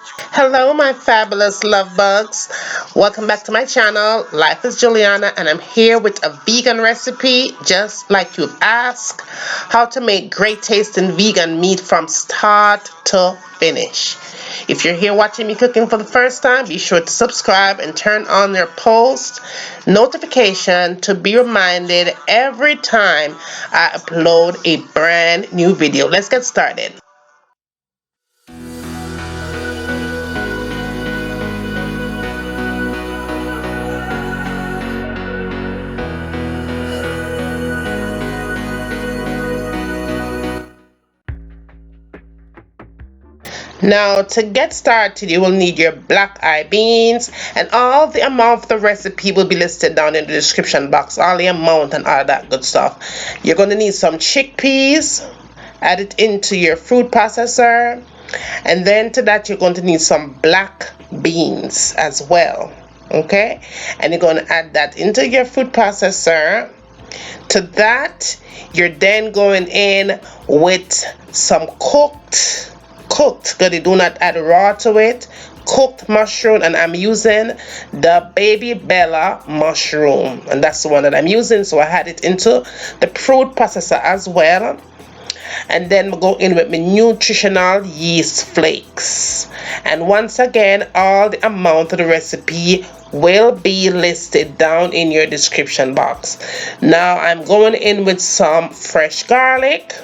Hello, my fabulous love bugs. Welcome back to my channel. Life is Juliana, and I'm here with a vegan recipe, just like you've asked, how to make great tasting vegan meat from start to finish. If you're here watching me cooking for the first time, be sure to subscribe and turn on your post notification to be reminded every time I upload a brand new video. Let's get started. Now, to get started, you will need your black eye beans, and all the amount of the recipe will be listed down in the description box, all the amount and all that good stuff. You're going to need some chickpeas, add it into your food processor, and then to that you're going to need some black beans as well. Okay, and you're going to add that into your food processor. To that, you're then going in with some cooked, but you do not add raw to it, cooked mushroom, and I'm using the baby bella mushroom, and that's the one that I'm using, so I had it into the food processor as well. And then we go in with my nutritional yeast flakes, and once again all the amount of the recipe will be listed down in your description box. Now I'm going in with some fresh garlic,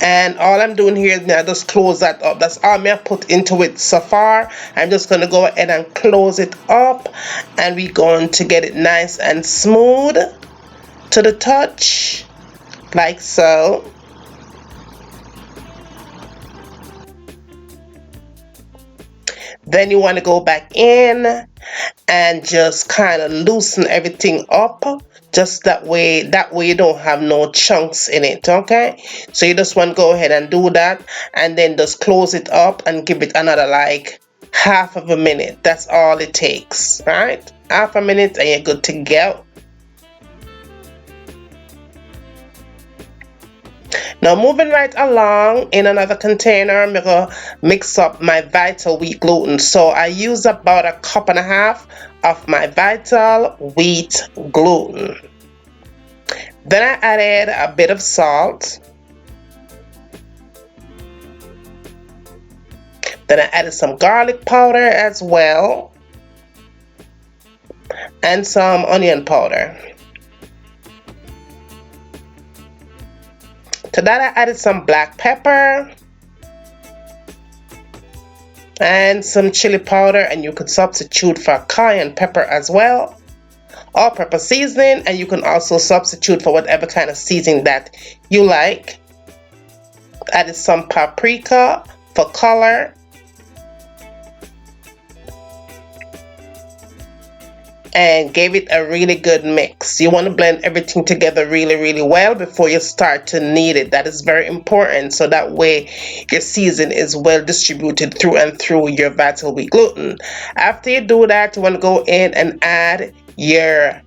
and all I'm doing here is now just close that up. That's all I put into it so far. I'm just going to go ahead and close it up, and we're going to get it nice and smooth to the touch, like so. Then you want to go back in and just kind of loosen everything up, just that way you don't have no chunks in it. Okay, so you just want to go ahead and do that, and then just close it up and give it another like half of a minute. That's all it takes, right? Half a minute and you're good to go. Now moving right along, in another container I'm gonna mix up my vital wheat gluten. So I use about 1.5 cups of my vital wheat gluten. Then I added a bit of salt. Then I added some garlic powder as well, and some onion powder. To that I added some black pepper and some chili powder, and you can substitute for cayenne pepper as well, all-purpose seasoning, and you can also substitute for whatever kind of seasoning that you like. Added some paprika for color, and gave it a really good mix. You want to blend everything together really well before you start to knead it. That is very important, so that way your season is well distributed through and through your vital wheat gluten. After you do that, you want to go in and add your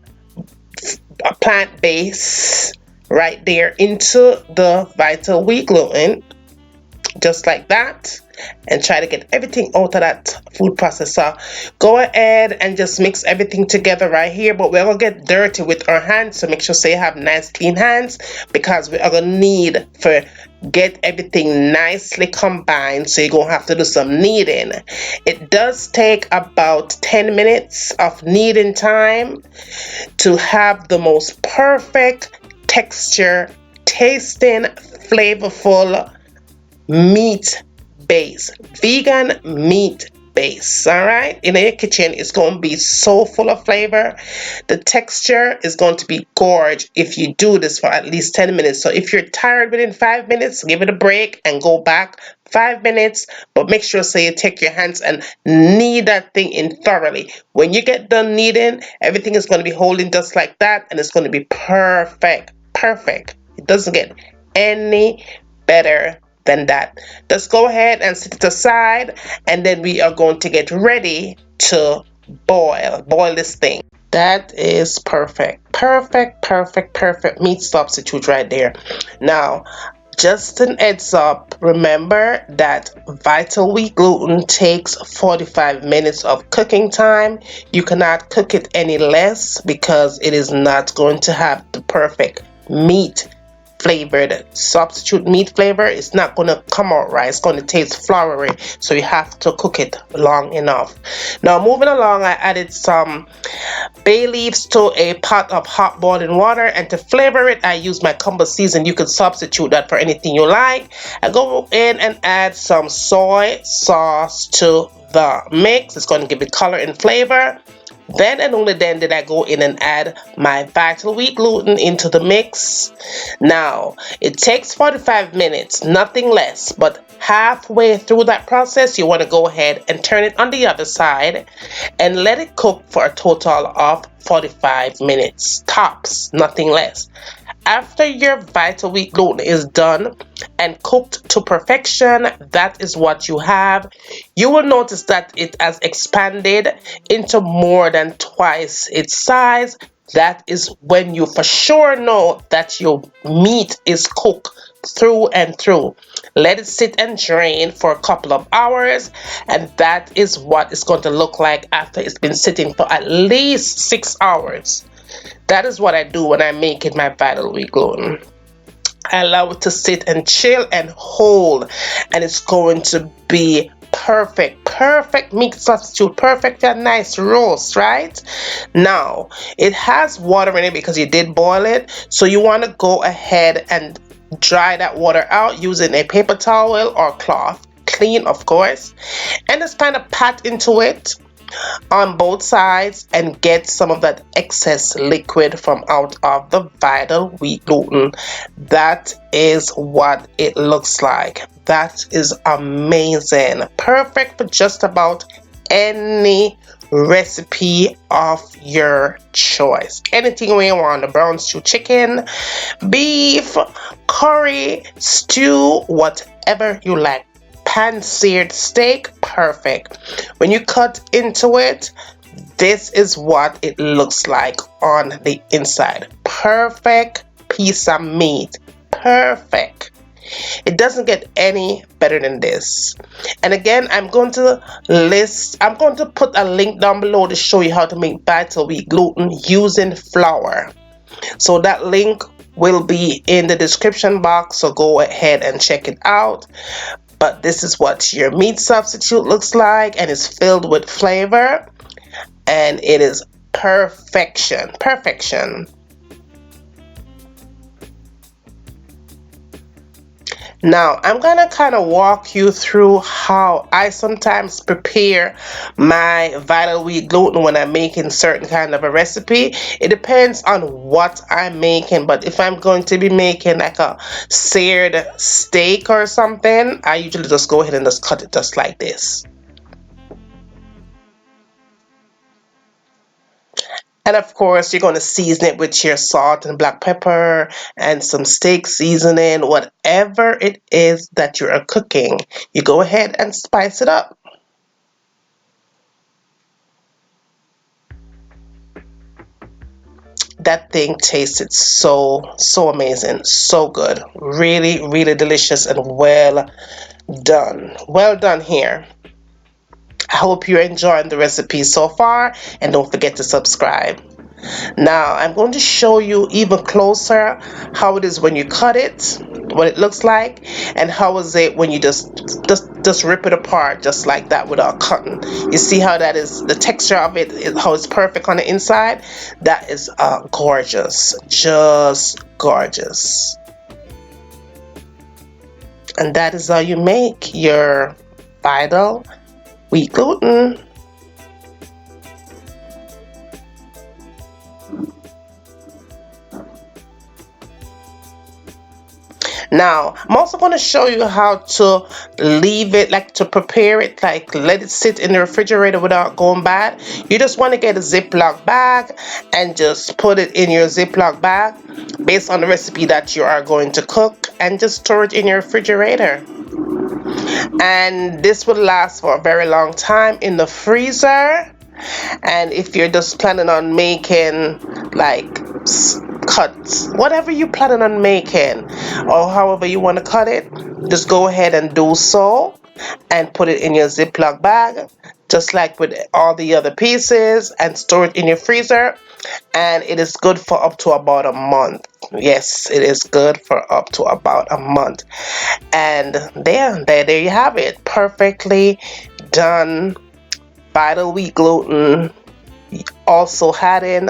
plant base right there into the vital wheat gluten, just like that, and try to get everything out of that food processor. Go ahead and just mix everything together right here, but we're gonna get dirty with our hands, so make sure you have nice clean hands, because we are gonna need for get everything nicely combined, so you're gonna have to do some kneading. It does take about 10 minutes of kneading time to have the most perfect texture, tasting, flavorful meat base, vegan meat base. All right, in your kitchen it's going to be so full of flavor. The texture is going to be gorgeous if you do this for at least 10 minutes. So if you're tired within 5 minutes, give it a break and go back 5 minutes, but make sure so you take your hands and knead that thing in thoroughly. When you get done kneading, everything is going to be holding just like that, and it's going to be perfect. It doesn't get any better than that. Just go ahead and set it aside, and then we are going to get ready to boil this thing. That is perfect meat substitute right there. Now Just an heads up, remember that vital wheat gluten takes 45 minutes of cooking time. You cannot cook it any less because it is not going to have the perfect meat flavored substitute meat flavor. It's not going to come out right. It's going to taste floury, so you have to cook it long enough. Now moving along, I added some bay leaves to a pot of hot boiling water, and to flavor it I use my combo season. You can substitute that for anything you like. I go in and add some soy sauce to the mix. It's going to give it color and flavor. Then and only then did I go in and add my vital wheat gluten into the mix. Now, it takes 45 minutes, nothing less, but halfway through that process, you want to go ahead and turn it on the other side and let it cook for a total of 45 minutes, tops, nothing less. After your vital wheat gluten is done and cooked to perfection, that is what you have. You will notice that it has expanded into more than twice its size. That is when you for sure know that your meat is cooked through and through. Let it sit and drain for a couple of hours, and that is what it's going to look like after it's been sitting for at least 6 hours. That is what I do when I'm making my vital wheat gluten. I allow it to sit and chill and hold, and it's going to be perfect meat substitute, perfect for a nice roast, right? Now, it has water in it because you did boil it, so you want to go ahead and dry that water out using a paper towel or cloth, clean of course, and just kind of pat into it on both sides and get some of that excess liquid from out of the vital wheat gluten. That is what it looks like. That is amazing. Perfect for just about any recipe of your choice. Anything you want, the brown stew chicken, beef, curry, stew, whatever you like. Pan-seared steak, perfect. When you cut into it, this is what it looks like on the inside. Perfect piece of meat. Perfect. It doesn't get any better than this. And again, I'm going to put a link down below to show you how to make vital wheat gluten using flour. So that link will be in the description box, so go ahead and check it out. But this is what your meat substitute looks like, and it's filled with flavor, and it is perfection. Now, I'm gonna kind of walk you through how I sometimes prepare my vital wheat gluten when I'm making certain kind of a recipe. It depends on what I'm making, but if I'm going to be making like a seared steak or something, I usually just go ahead and just cut it just like this. And of course, you're going to season it with your salt and black pepper and some steak seasoning, whatever it is that you are cooking. You go ahead and spice it up. That thing tasted so amazing, so good, really delicious, and well done. Well done here. I hope you're enjoying the recipe so far, and don't forget to subscribe. Now I'm going to show you even closer how it is when you cut it, what it looks like, and how is it when you just rip it apart just like that without cutting. You see how that is, the texture of it, how it's perfect on the inside. That is gorgeous, just gorgeous. And that is how you make your vital wheat gluten. Now, I'm also going to show you how to leave it, like to prepare it, like let it sit in the refrigerator without going bad. You just want to get a Ziploc bag and just put it in your Ziploc bag based on the recipe that you are going to cook, and just store it in your refrigerator. And this will last for a very long time in the freezer. And if you're just planning on making like cut whatever you're planning on making, or however you want to cut it. Just go ahead and do so, and put it in your Ziploc bag, just like with all the other pieces, and store it in your freezer. And it is good for up to about a month. Yes, it is good for up to about a month. And there you have it. Perfectly done vital wheat gluten. Also adding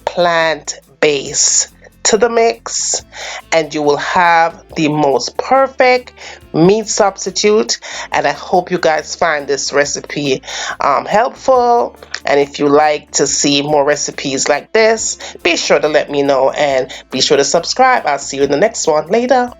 plant base to the mix, and you will have the most perfect meat substitute. And I hope you guys find this recipe helpful, and if you like to see more recipes like this, be sure to let me know, and be sure to subscribe. I'll see you in the next one. Later.